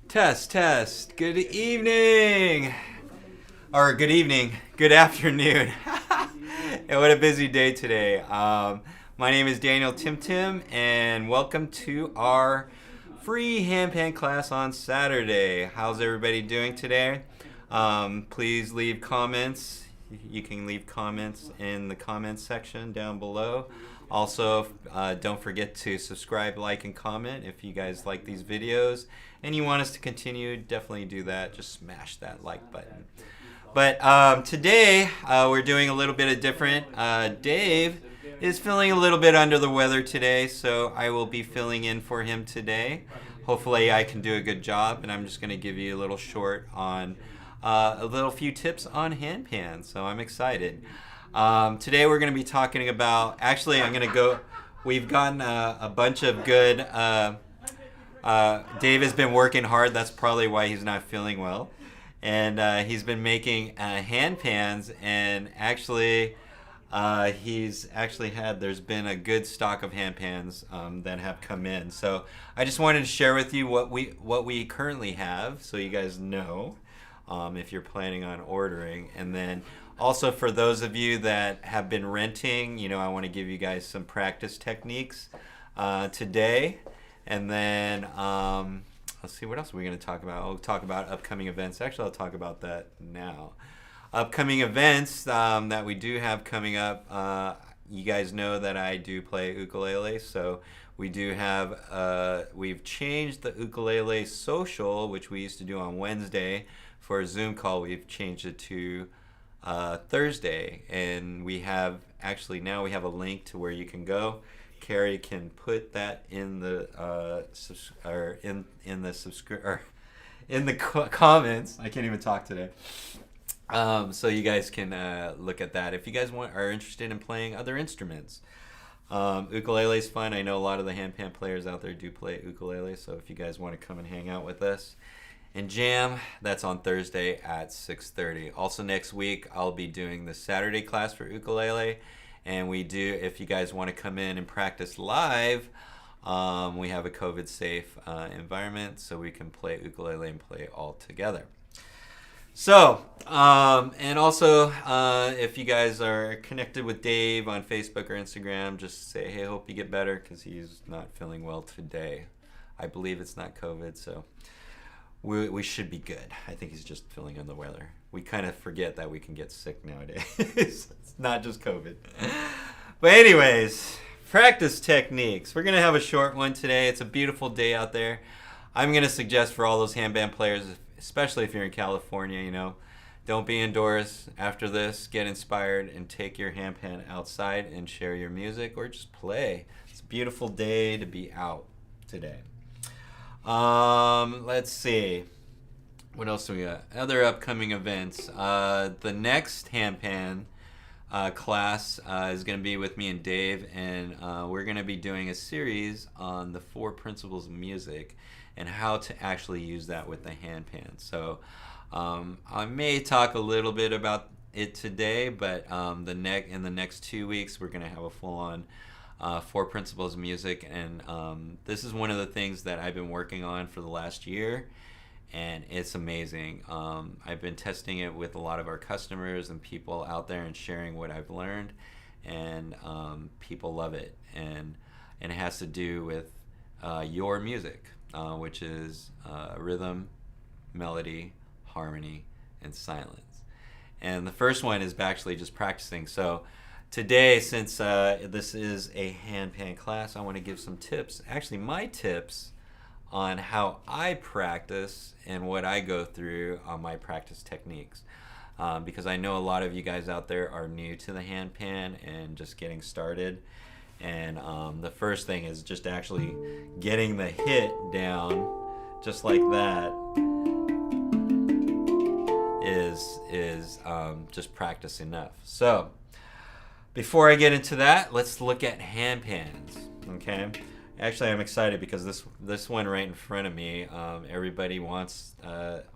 Test, test. Good evening. Or good evening. Good afternoon. And what a busy day today. My name is Daniel TimTim, and welcome to our free handpan class on Saturday. How's everybody doing today? Please leave comments. You can leave comments in the comments section down below. Also, don't forget to subscribe, like, and comment if you guys like these videos and you want us to continue. Definitely do that. Just smash that like button. But today we're doing a little bit of different. Dave is feeling a little bit under the weather today, so I will be filling in for him today. Hopefully I can do a good job, and I'm just going to give you a little short on a little few tips on handpans, so I'm excited. Today we're going to be talking about, actually I'm going to go, we've gotten a bunch of good, Dave has been working hard, that's probably why he's not feeling well, and he's been making handpans, and actually there's been a good stock of handpans that have come in. So I just wanted to share with you what we currently have, so you guys know if you're planning on ordering. And then also for those of you that have been renting, I want to give you guys some practice techniques today. And then let's see, what else are we going to talk about? I'll talk about upcoming events. Actually, I'll talk about that now. Upcoming events that we do have coming up. You guys know that I do play ukulele, so we do have, we've changed the ukulele social, which we used to do on Wednesday for a Zoom call. We've changed it to Thursday, and we have, actually now we have a link to where you can go. Carrie can put that in the in the comments. I can't even talk today. So you guys can look at that if you guys are interested in playing other instruments. Ukulele is fun. I know a lot of the handpan players out there do play ukulele, so if you guys want to come and hang out with us and jam, that's on Thursday at 6:30. Also next week I'll be doing the Saturday class for ukulele, and we do, if you guys want to come in and practice live, we have a COVID safe environment, so we can play ukulele and play all together. So, and also, if you guys are connected with Dave on Facebook or Instagram, just say, hey, hope you get better, because he's not feeling well today. I believe it's not COVID, so we should be good. I think he's just feeling under the weather. We kind of forget that we can get sick nowadays. It's not just COVID. But anyways, practice techniques. We're going to have a short one today. It's a beautiful day out there. I'm going to suggest for all those handband players, especially if you're in California, don't be indoors after this. Get inspired and take your handpan outside and share your music or just play. It's a beautiful day to be out today. Let's see. What else do we got? Other upcoming events. The next handpan class is going to be with me and Dave, and we're going to be doing a series on the 4 principles of music and how to actually use that with the handpan. So I may talk a little bit about it today, but in the next 2 weeks we're going to have a full-on 4 principles of music, and this is one of the things that I've been working on for the last year, and it's amazing. I've been testing it with a lot of our customers and people out there and sharing what I've learned, and people love it, and it has to do with your music, which is rhythm, melody, harmony, and silence. And the first one is actually just practicing. So today, since this is a handpan class, I want to give some tips. Actually, my tips on how I practice and what I go through on my practice techniques. Because I know a lot of you guys out there are new to the handpan and just getting started. And the first thing is just actually getting the hit down just like that is just practice enough. So before I get into that, let's look at handpans. Okay. Actually, I'm excited because this one right in front of me, everybody wants,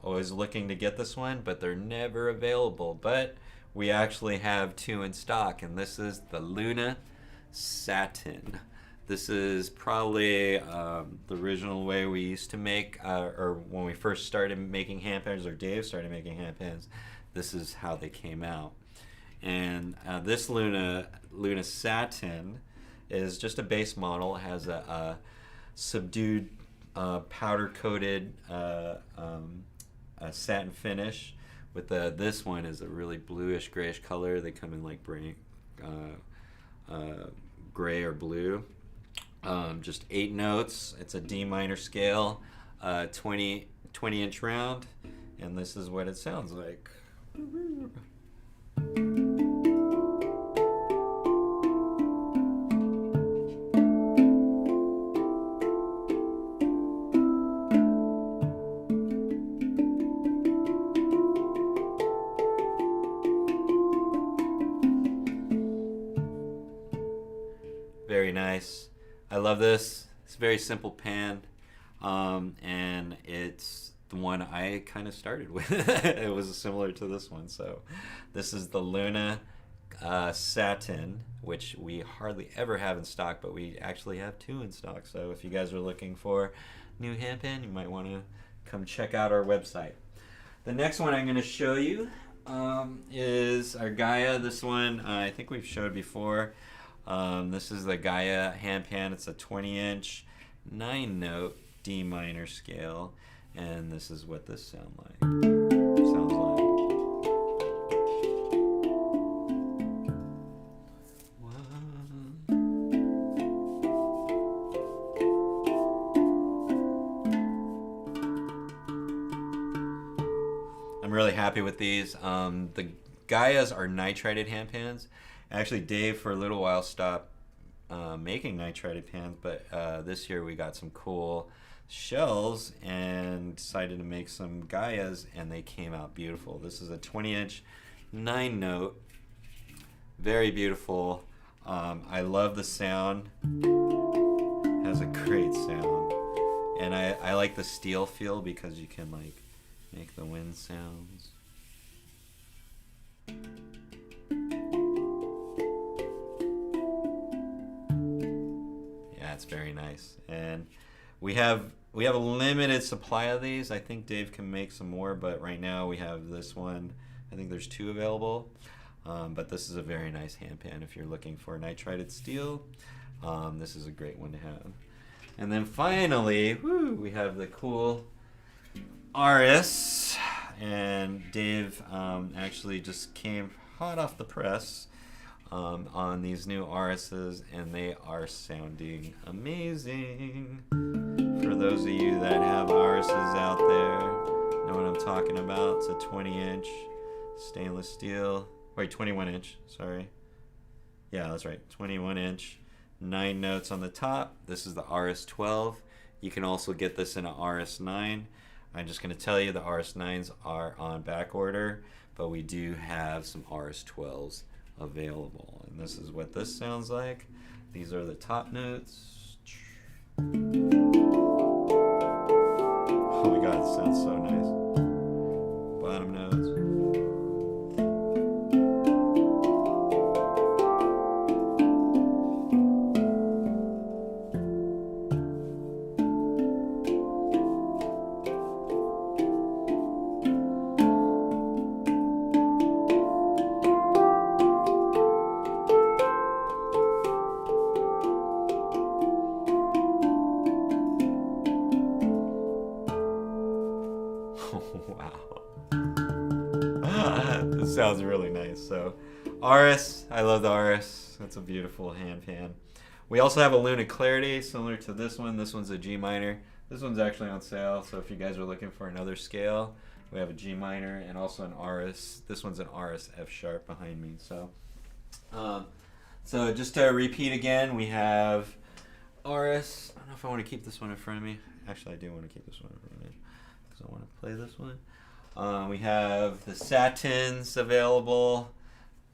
always looking to get this one, but they're never available. But we actually have 2 in stock, and this is the Luna Satin. This is probably the original way we used to make, or when we first started making handpans, or Dave started making handpans, this is how they came out. And this Luna Satin is just a base model. It has a subdued powder-coated satin finish. With this one is a really bluish grayish color. They come in like gray or blue. Just 8 notes. It's a D minor scale, 20-inch round, and this is what it sounds like. Very nice. I love this. It's a very simple pan, and it's the one I kind of started with. It was similar to this one. So this is the Luna Satin, which we hardly ever have in stock, but we actually have 2 in stock. So if you guys are looking for new handpan, you might want to come check out our website. The next one I'm going to show you is our Gaia. This one I think we've showed before. This is the Gaia Handpan. It's a 20-inch, 9-note D minor scale, and this is what this sounds like. I'm really happy with these. The Gaias are nitrided handpans. Actually, Dave for a little while stopped making nitrided pans, but this year we got some cool shells and decided to make some Gaias, and they came out beautiful. This is a 20-inch, 9-note, very beautiful. I love the sound. It has a great sound, and I like the steel feel because you can like make the wind sounds. It's very nice, and we have a limited supply of these. I think Dave can make some more, but right now we have this one. I think there's 2 available, but this is a very nice handpan if you're looking for nitrided steel. This is a great one to have. And then finally, we have the cool Aris, and Dave actually just came hot off the press on these new Arises, and they are sounding amazing. For those of you that have Arises out there, know what I'm talking about. It's a 20-inch stainless steel. Wait, 21-inch, sorry. Yeah, that's right, 21-inch, 9 notes on the top. This is the Aris 12. You can also get this in an Aris 9. I'm just going to tell you the Aris 9s are on back order, but we do have some Aris 12s available, and this is what this sounds like. These are the top notes. Oh my god, it sounds so nice. Bottom notes. Wow. This sounds really nice. So, Aris, I love the Aris. That's a beautiful handpan. We also have a Luna Clarity, similar to this one. This one's a G minor. This one's actually on sale, so if you guys are looking for another scale, we have a G minor and also an Aris. This one's an Aris F sharp behind me. So just to repeat again, we have Aris. I don't know if I want to keep this one in front of me. Actually, I do want to keep this one in front of me because I want to play this one. We have the Satins available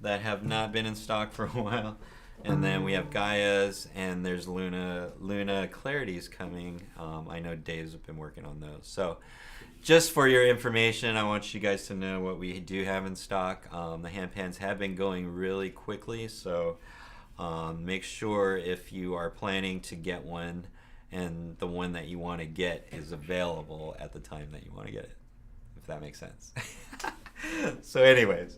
that have not been in stock for a while. And then we have Gaias, and there's Luna Clarities coming. I know Dave's been working on those. So just for your information, I want you guys to know what we do have in stock. The handpans have been going really quickly, so Make sure if you are planning to get one and the one that you want to get is available at the time that you want to get it, if that makes sense. So anyways,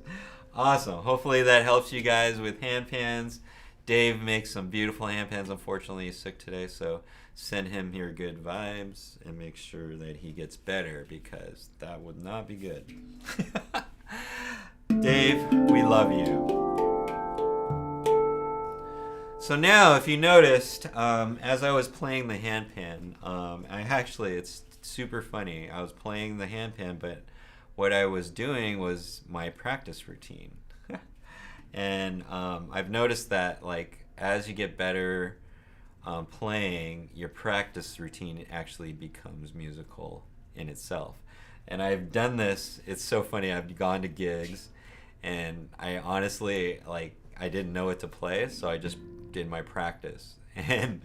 awesome. Hopefully that helps you guys with handpans. Dave makes some beautiful handpans. Unfortunately, he's sick today, so send him your good vibes and make sure that he gets better, because that would not be good. Dave, we love you. So now, if you noticed, as I was playing the handpan, it's super funny. I was playing the handpan, but what I was doing was my practice routine. And I've noticed that, like, as you get better playing, your practice routine actually becomes musical in itself. And I've done this. It's so funny. I've gone to gigs, and I honestly, like, I didn't know what to play, so I just did my practice. And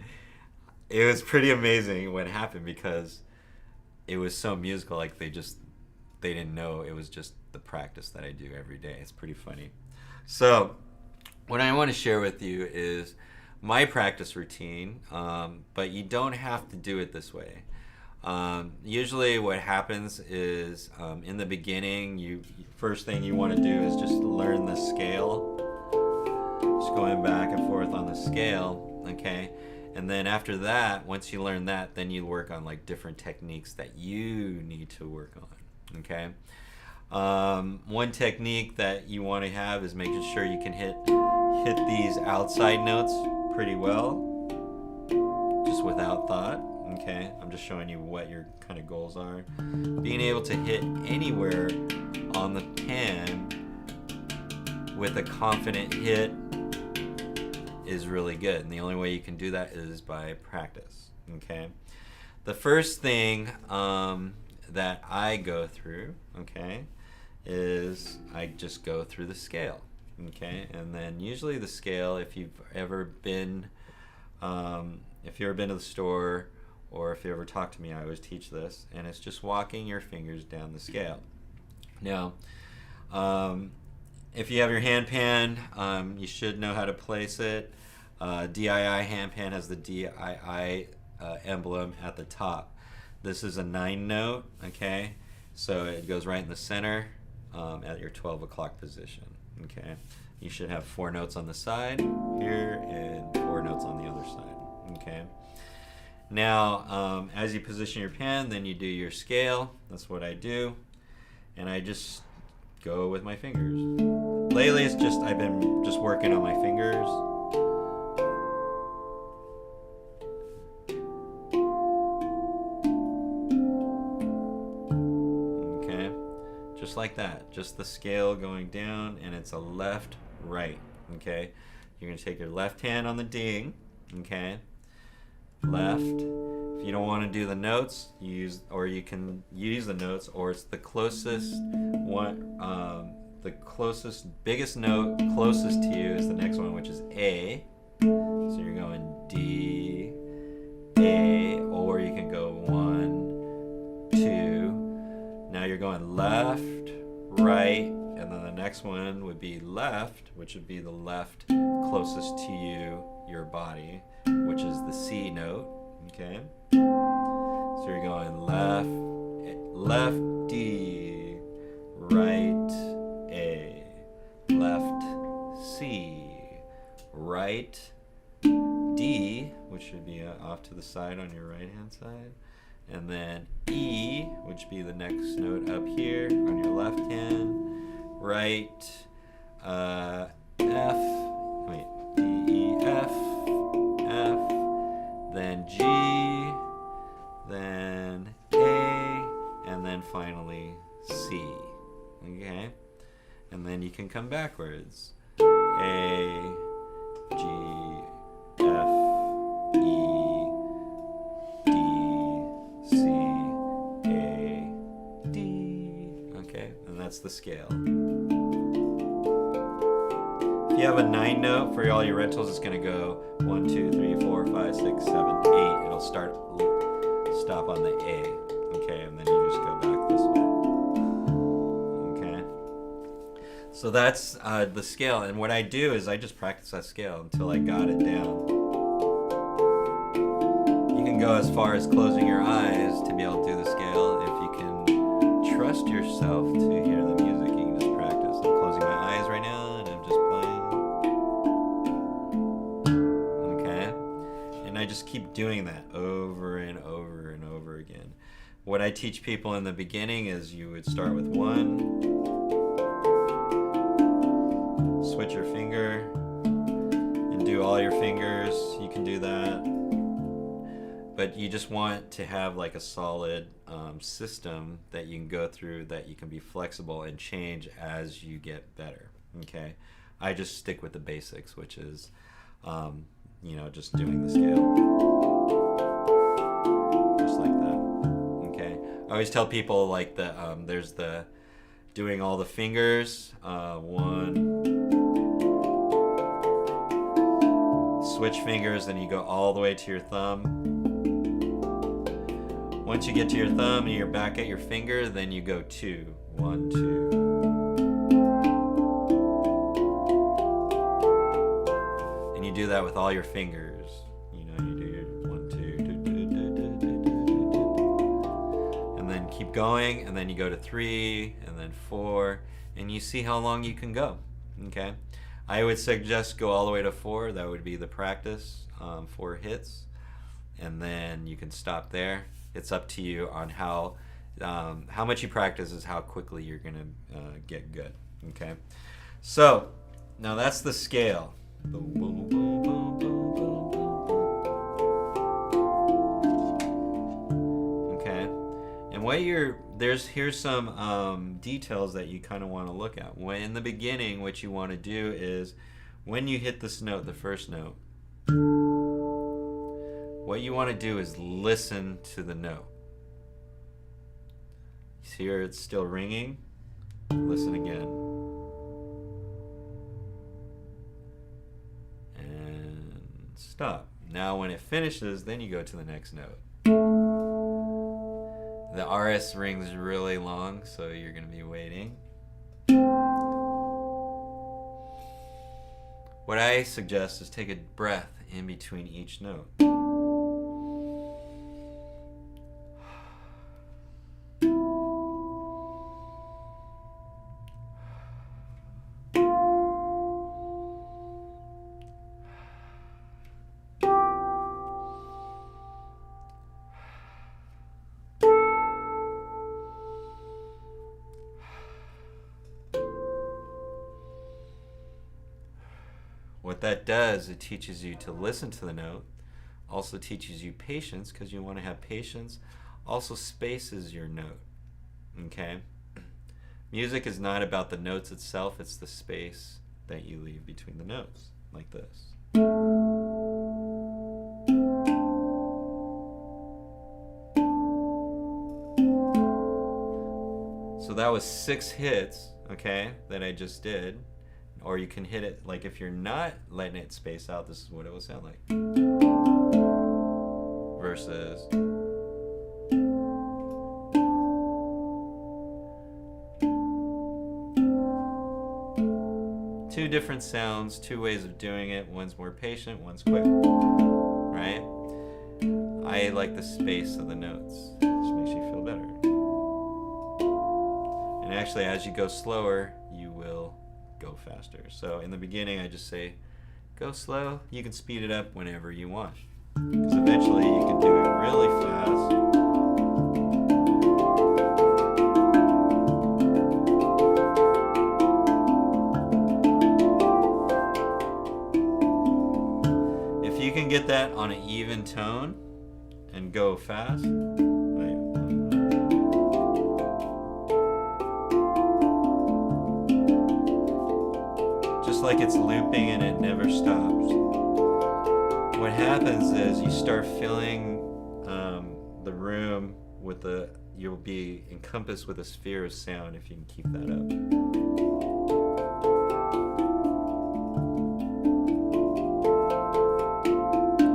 it was pretty amazing what happened, because it was so musical. Like, they didn't know it was just the practice that I do every day. It's pretty funny. So what I want to share with you is my practice routine, but you don't have to do it this way. Usually what happens is, in the beginning, first thing you want to do is just learn the scale. Just going back and forth on the scale, okay? And then after that, once you learn that, then you work on, like, different techniques that you need to work on, okay? One technique that you want to have is making sure you can hit these outside notes pretty well, just without thought, okay? I'm just showing you what your kind of goals are. Being able to hit anywhere on the pan with a confident hit is really good, and the only way you can do that is by practice, okay? The first thing that I go through, okay, is I just go through the scale, okay? And then usually the scale, if you've ever been to the store, or if you ever talk to me, I always teach this, and it's just walking your fingers down the scale. Now, if you have your handpan, you should know how to place it. DII handpan has the DII emblem at the top. This is a 9 note, okay? So it goes right in the center at your 12 o'clock position, okay? You should have 4 notes on the side here and 4 notes on the other side, okay? Now, as you position your pan, then you do your scale. That's what I do. And I just go with my fingers. Lately, I've been just working on my fingers. Okay, just like that. Just the scale going down, and it's a left, right. Okay, you're gonna take your left hand on the ding. Okay, left. If you don't want to do the notes, you can use the notes, or it's the closest one. The closest, biggest note closest to you is the next one, which is A. So you're going D, A, or you can go 1, 2. Now you're going left, right, and then the next one would be left, which would be the left closest to you, your body, which is the C note. Okay. So you're going left D, right A, left C, right D, which should be off to the side on your right hand side, and then E, which would be the next note up here on your left hand, right, F, wait, D, E, F, F, then G, then A, and then finally C, okay? And then you can come backwards. A, G, F, E, D, C, A, D. Okay, and that's the scale. If you have a 9 note for all your rentals, it's going to go 1, 2, 3, 4, 5, 6, 7, 8. It'll stop on the A. Okay, and then you just go back this way. Okay. So that's the scale, and what I do is I just practice that scale until I got it down. You can go as far as closing your eyes to be able to do the scale. If you can trust yourself to hear the music, you can just practice. I'm closing my eyes right now and I'm just playing. Okay? And I just keep doing that over and over and over again. What I teach people in the beginning is you would start with 1, switch your finger, and do all your fingers. You can do that. But you just want to have like a solid system that you can go through, that you can be flexible and change as you get better. Okay, I just stick with the basics, which is, just doing the scale, just like that. Okay, I always tell people like there's the doing all the fingers. 1, switch fingers, then you go all the way to your thumb. Once you get to your thumb and you're back at your finger, then you go 2. 1, 2. And you do that with all your fingers. You do your 1, 2, and then keep going, and then you go to 3, and then 4, and you see how long you can go. Okay? I would suggest go all the way to 4. That would be the practice, 4 hits, and then you can stop there. It's up to you on how much you practice is how quickly you're gonna get good. Okay, so now that's the scale. Boom, boom, boom, boom, boom, boom, boom. Okay, and here's some details that you kind of want to look at. When in the beginning, what you want to do is when you hit this note, the first note, what you want to do is listen to the note. You hear it's still ringing? Listen again. And stop. Now when it finishes, then you go to the next note. The RS rings really long, so you're going to be waiting. What I suggest is take a breath in between each note. What that does, it teaches you to listen to the note, also teaches you patience, because you want to have patience, also spaces your note. Okay? Music is not about the notes itself, it's the space that you leave between the notes, like this. So that was 6 hits, okay, that I just did. Or you can hit it, like if you're not letting it space out, this is what it will sound like. Versus. Two different sounds, 2 ways of doing it. One's more patient, one's quick. Right? I like the space of the notes. It just makes you feel better. And actually, as you go slower, you will go faster. So in the beginning, I just say, go slow. You can speed it up whenever you want. Because eventually you can do it really fast. If you can get that on an even tone and go fast, like it's looping and it never stops. What happens is you start filling the room with you'll be encompassed with a sphere of sound if you can keep that up.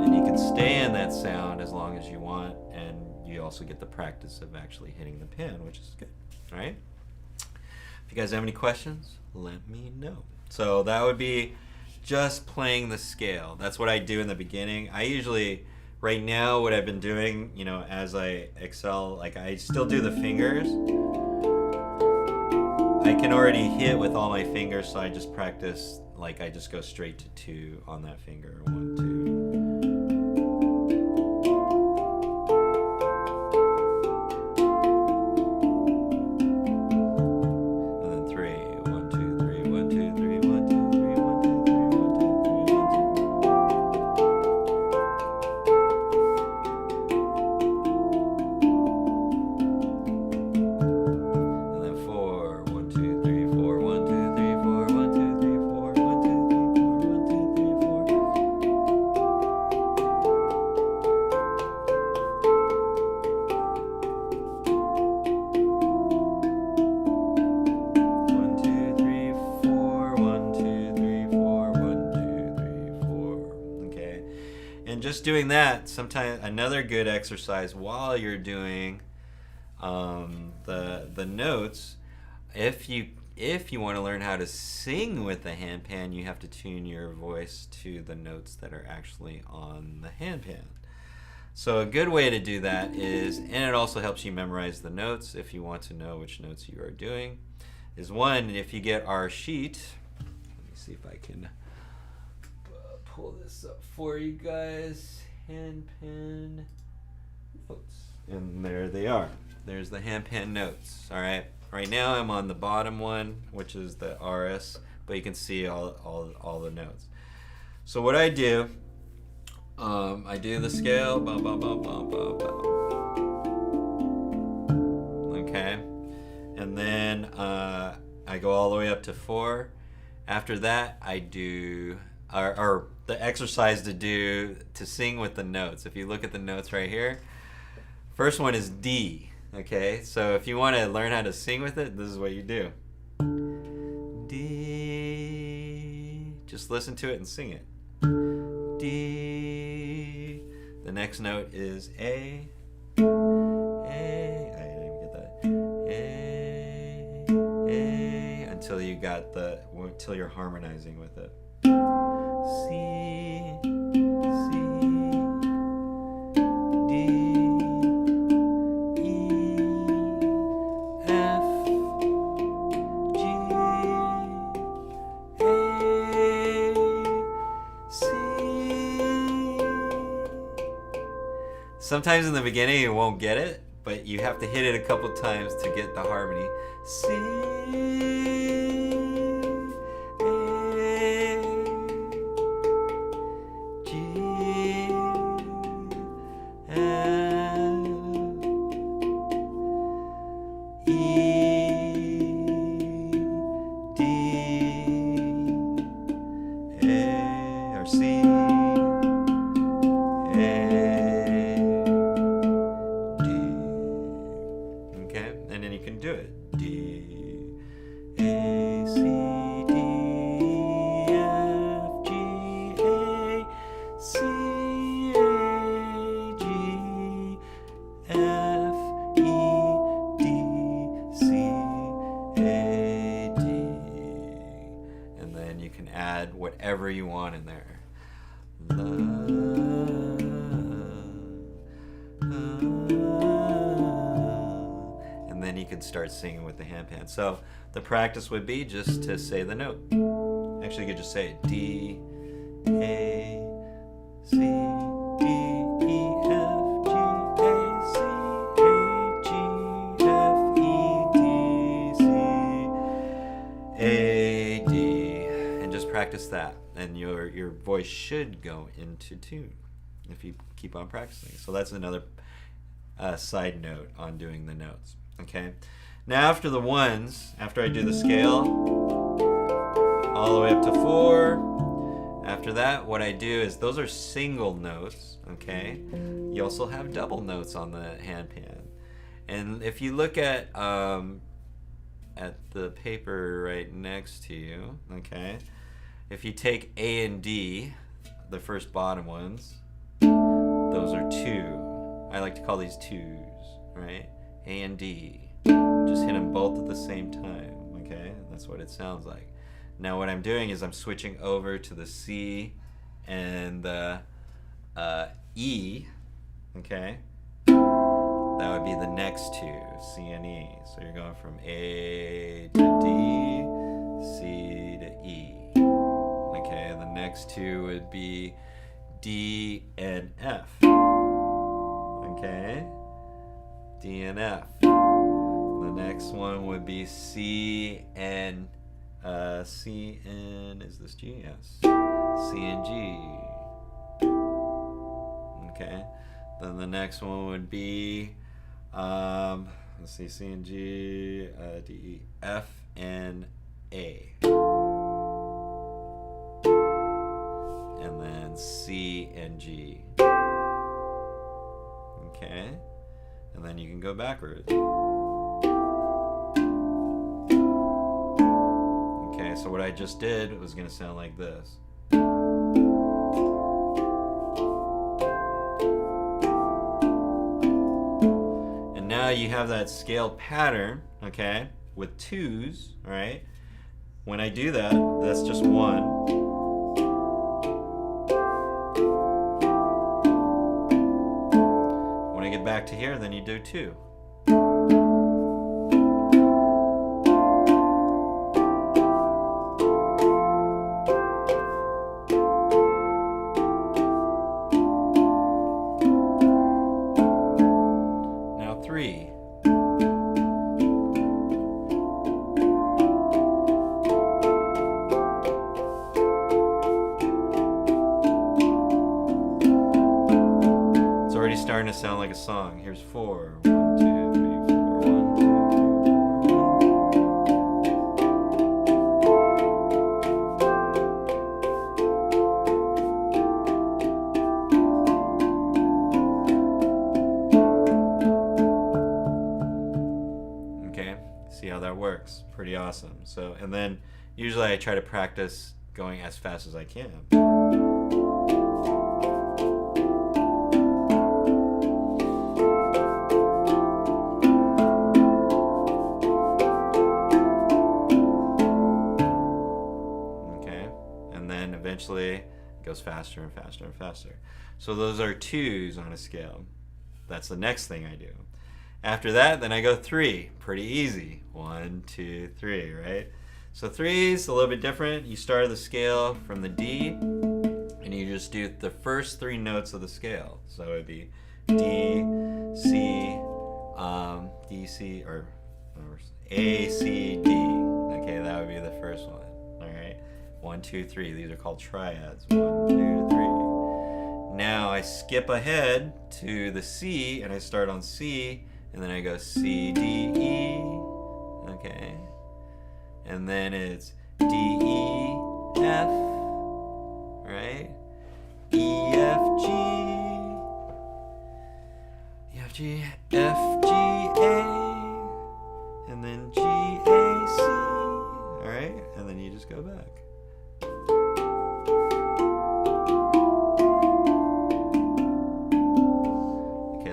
And you can stay in that sound as long as you want, and you also get the practice of actually hitting the pin, which is good, right? If you guys have any questions, let me know. So that would be just playing the scale. That's what I do in the beginning. I usually, right now, what I've been doing, you know, as I excel, like I still do the fingers. I can already hit with all my fingers, so I just practice, like I just go straight to 2 on that finger. 1, 2. Just doing that, sometimes another good exercise while you're doing the notes, if you want to learn how to sing with the handpan, you have to tune your voice to the notes that are actually on the handpan. So a good way to do that is, and it also helps you memorize the notes if you want to know which notes you are doing, is one, if you get our sheet, let me see if I can pull this up for you guys. Handpan notes. And there they are. There's the handpan notes. All right. Right now I'm on the bottom one, which is the RS, but you can see all the notes. So what I do, I do the scale. Okay. And then I go all the way up to 4. After that, I do or the exercise to do to sing with the notes. If you look at the notes right here, first one is D. Okay, so if you want to learn how to sing with it, this is what you do. D. Just listen to it and sing it. D. The next note is A. A. I didn't even get that. A. Until you got until you're harmonizing with it. C, C, D, E, F, G, A, C. Sometimes in the beginning you won't get it, but you have to hit it a couple times to get the harmony. C, whatever you want in there. And then you can start singing with the handpan. So the practice would be just to say the note. Actually, you could just say it. D, A, C, D, E, F, G, A, C, A, G, F, E, D, C, A, D. And just practice that. And your voice should go into tune if you keep on practicing. So that's another side note on doing the notes. Okay. Now after the ones, after I do the scale, all the way up to 4. After that, what I do is those are single notes. Okay. You also have double notes on the handpan. And if you look at the paper right next to you, okay. If you take A and D, the first bottom ones, those are 2. I like to call these 2s, right? A and D. Just hit them both at the same time, Okay, that's what it sounds like. Now what I'm doing is I'm switching over to the C and the E. Okay, that would be the next two, C and E. So you're going from A to D, C to E. Okay, the next two would be D and F. Okay, D and F. The next one would be C and is this G? Yes. C and G. Okay. Then the next one would be let's see, C and G, D, E, F and A. And then C and G. Okay. And then you can go backwards. Okay, so what I just did was going to sound like this. And now you have that scale pattern, okay, with twos, all right? When I do that, that's just one. When I get back to here, then you do two. Starting to sound like a song. Here's 4. 1, 2, 3, 4. 1, 2, 3, 4. Okay, see how that works. Pretty awesome. So, and then usually I try to practice going as fast as I can. Eventually it goes faster and faster and faster. So those are twos on a scale. That's the next thing I do. After that, then I go 3. Pretty easy. 1, 2, 3, right? So 3 is a little bit different. You start the scale from the D, and you just do the first 3 notes of the scale. So it would be D, C, D, C, or A, C, D. Okay, that would be the first one. All right. 1, 2, 3. These are called triads. 1, 2, 3. Now I skip ahead to the C and I start on C and then I go C, D, E. Okay. And then it's D, E, F. Right? E, F, G. E, F, G, F, G, A. And then G, A, C. Alright? And then you just go back.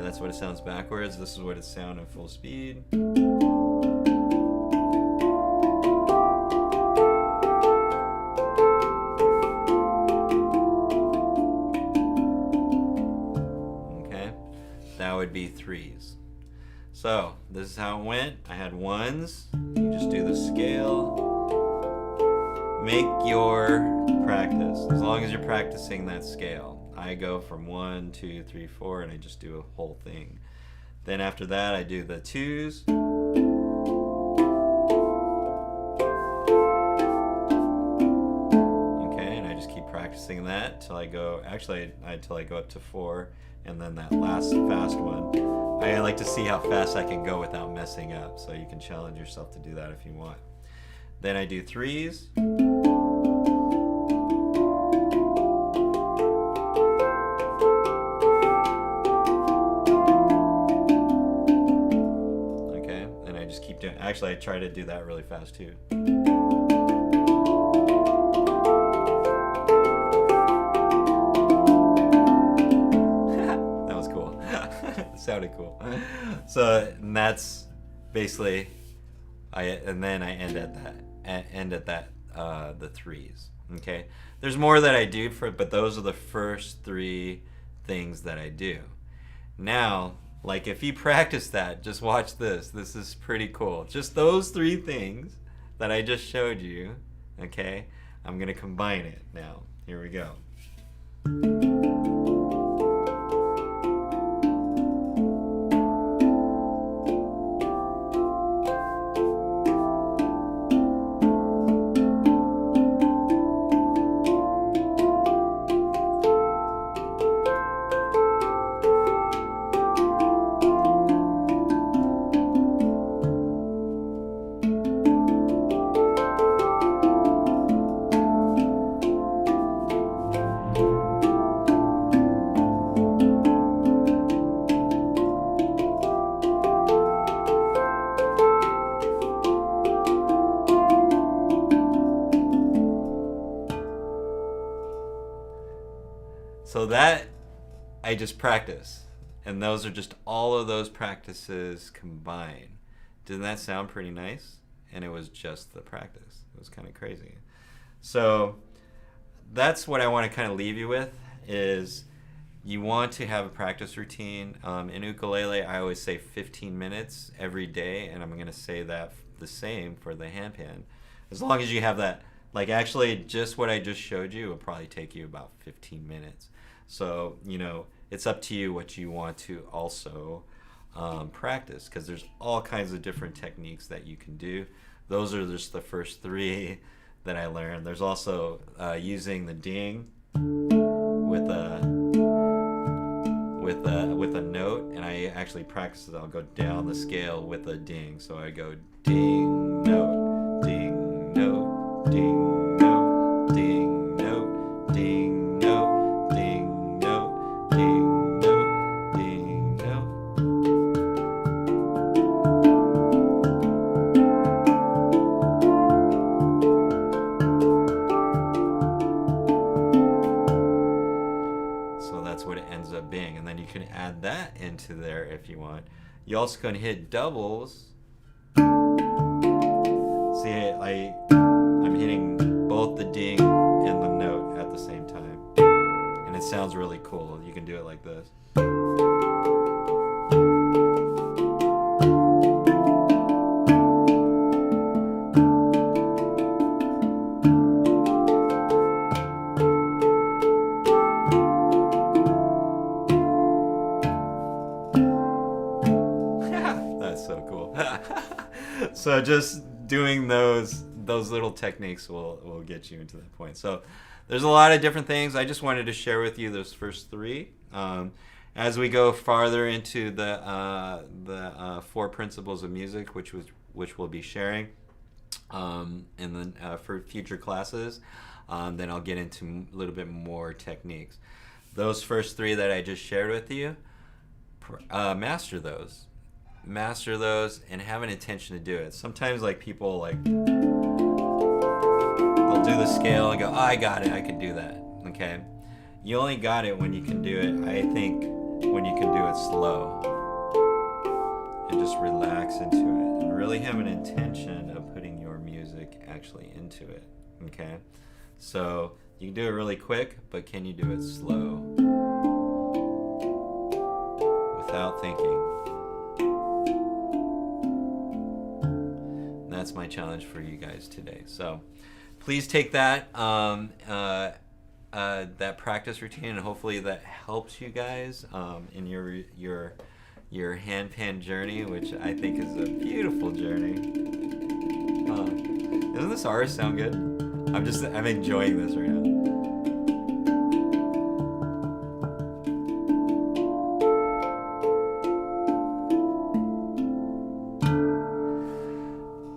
That's what it sounds backwards. This is what it sounds at full speed. Okay, that would be 3s. So this is how it went. I had 1s. You just do the scale. Make your practice, as long as you're practicing that scale. I go from 1, 2, 3, 4, and I just do a whole thing. Then after that, I do the 2s. Okay, and I just keep practicing that till I go, till I go up to 4, and then that last fast one. I like to see how fast I can go without messing up, so you can challenge yourself to do that if you want. Then I do 3s. Actually, I try to do that really fast too. That was cool. It sounded cool. So that's basically And then I end at that the threes. Okay, there's more that I do but those are the first three things that I do. Now, like if you practice that, just watch this. This is pretty cool. Just those three things that I just showed you. Okay, I'm gonna combine it now. Here we go. So that I just practice, and those are just all of those practices combined. Didn't that sound pretty nice? And it was just the practice. It was kind of crazy. So that's what I want to kind of leave you with is you want to have a practice routine. In ukulele, I always say 15 minutes every day, and I'm going to say that the same for the handpan. As long as you have that, like actually just what I just showed you will probably take you about 15 minutes. So, you know, it's up to you what you want to also practice, because there's all kinds of different techniques that you can do. Those are just the first three that I learned. There's also using the ding with a note, and I actually practice it. I'll go down the scale with a ding. So I go ding, note, ding, note, ding, note, ding, note, ding, note, ding, note, ding, note, ding, note. So that's what it ends up being, and then you can add that into there if you want. You also can hit doubles. See, I'm hitting both the ding and the note at the same time, and it sounds really cool. You can do it like this. That's so cool. So just doing those little techniques will get you into that point. So there's a lot of different things. I just wanted to share with you those first three. As we go farther into the four principles of music, which we'll be sharing, and then for future classes, then I'll get into a little bit more techniques. Those first three that I just shared with you, master those and have an intention to do it. Sometimes like people like they'll do the scale and go, oh, I got it, I can do that. Okay, you only got it when you can do it, I think, when you can do it slow and just relax into it and really have an intention of putting your music actually into it. Okay, so you can do it really quick, but can you do it slow without thinking? That's my challenge for you guys today. So please take that that practice routine, and hopefully that helps you guys in your handpan journey, which I think is a beautiful journey. Doesn't this already sound good? I'm enjoying this right now.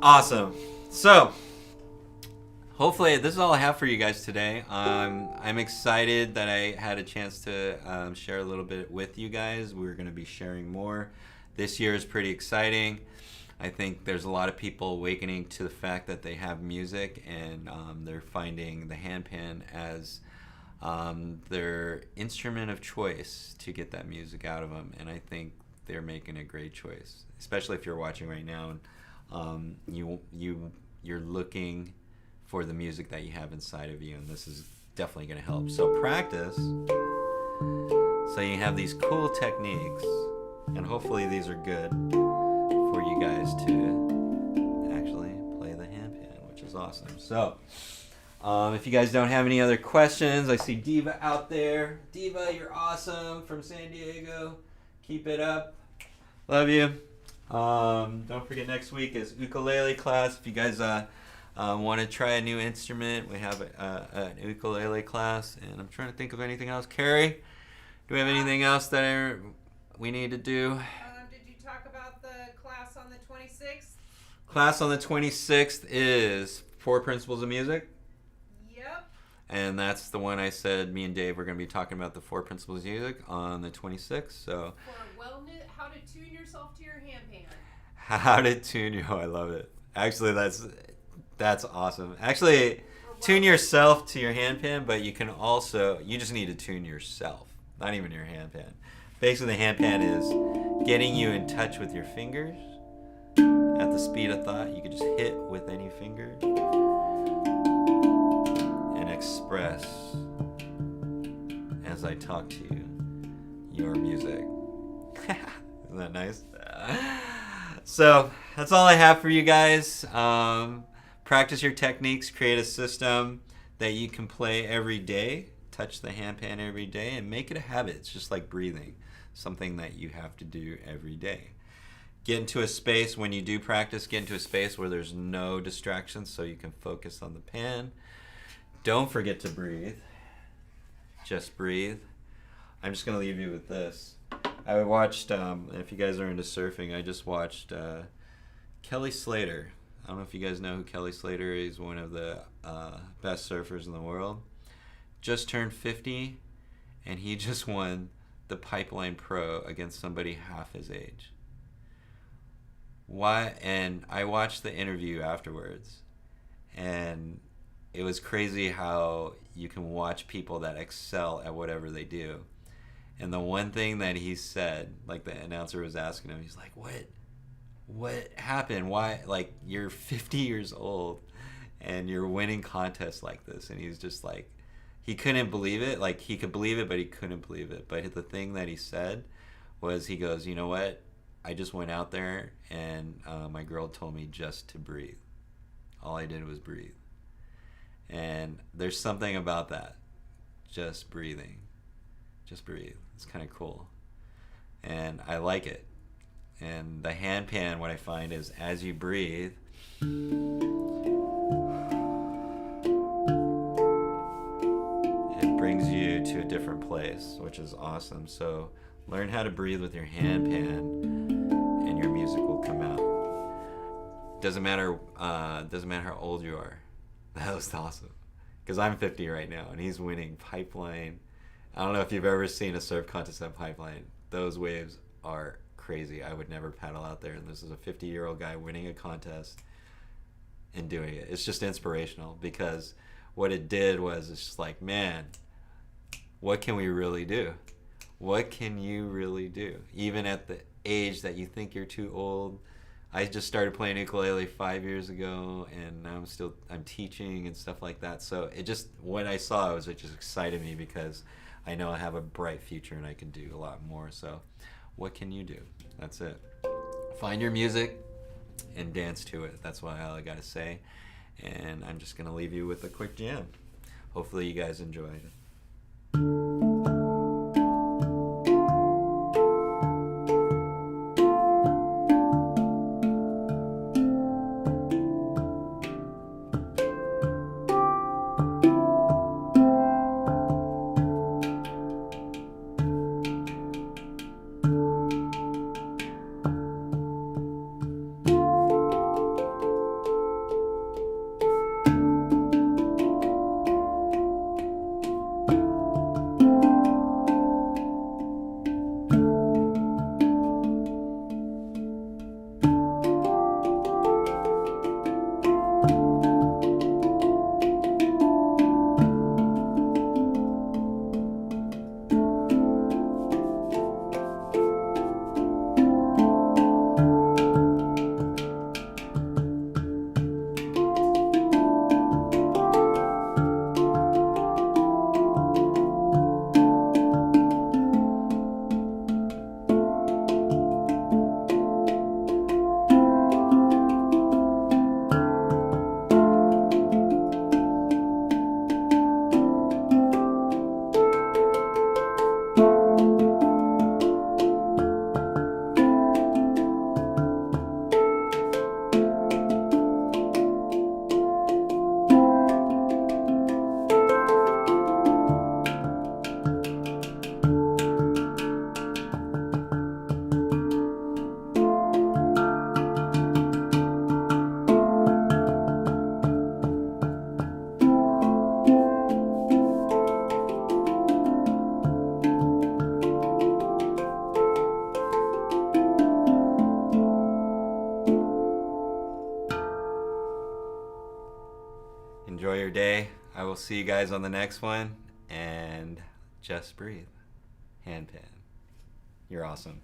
Awesome. So hopefully this is all I have for you guys today. I'm excited that I had a chance to share a little bit with you guys. We're going to be sharing more. This year is pretty exciting. I think there's a lot of people awakening to the fact that they have music, and they're finding the handpan as their instrument of choice to get that music out of them. And I think they're making a great choice, especially if you're watching right now. And you're looking for the music that you have inside of you, and this is definitely going to help. So practice, so you have these cool techniques, and hopefully these are good for you guys to actually play the handpan, which is awesome. So if you guys don't have any other questions, I see Diva out there. Diva, you're awesome, from San Diego. Keep it up. Love you. Don't forget, next week is ukulele class. If you guys want to try a new instrument, we have an ukulele class. And I'm trying to think of anything else. Carrie, do we have anything else that we need to do? Did you talk about the class on the 26th? Class on the 26th is 4 Principles of Music. Yep. And that's the one I said me and Dave were going to be talking about, the 4 Principles of Music on the 26th. So For wellness, how to tune yourself to your handpan. How to tune you. Oh, I love it. Actually, that's awesome. Actually, tune yourself to your handpan, but you just need to tune yourself, not even your handpan. Basically, the handpan is getting you in touch with your fingers at the speed of thought. You can just hit with any finger and express, as I talk to you, your music. Isn't that nice? So that's all I have for you guys. Practice your techniques, create a system that you can play every day, touch the handpan every day, and make it a habit. It's just like breathing, something that you have to do every day. Get into a space, when you do practice, get into a space where there's no distractions so you can focus on the pan. Don't forget to breathe. Just breathe. I'm just going to leave you with this. I watched, if you guys are into surfing, I just watched Kelly Slater. I don't know if you guys know who Kelly Slater is. He's one of the best surfers in the world. Just turned 50, and he just won the Pipeline Pro against somebody half his age. Why? And I watched the interview afterwards, and it was crazy how you can watch people that excel at whatever they do. And the one thing that he said, like the announcer was asking him, he's like, what happened? Why, like, you're 50 years old and you're winning contests like this? And he's just like, he couldn't believe it. Like, he could believe it, but he couldn't believe it. But the thing that he said was, he goes, you know what? I just went out there and my girl told me just to breathe. All I did was breathe. And there's something about that. Just breathing. Just breathe. It's kind of cool. And I like it. And the handpan, what I find is, as you breathe, it brings you to a different place, which is awesome. So learn how to breathe with your handpan, and your music will come out. Doesn't matter how old you are. That was awesome. Because I'm 50 right now, and he's winning Pipeline. I don't know if you've ever seen a surf contest at Pipeline. Those waves are crazy. I would never paddle out there, and this is a 50-year-old guy winning a contest and doing it. It's just inspirational, because what it did was, it's just like, man, what can we really do? What can you really do? Even at the age that you think you're too old. I just started playing ukulele 5 years ago, and I'm teaching and stuff like that. So when I saw it just excited me, because I know I have a bright future and I can do a lot more. So what can you do? That's it. Find your music and dance to it. That's what all I gotta say. And I'm just gonna leave you with a quick jam. Hopefully you guys enjoyed it. better day. I will see you guys on the next one. And just breathe. Handpan. You're awesome.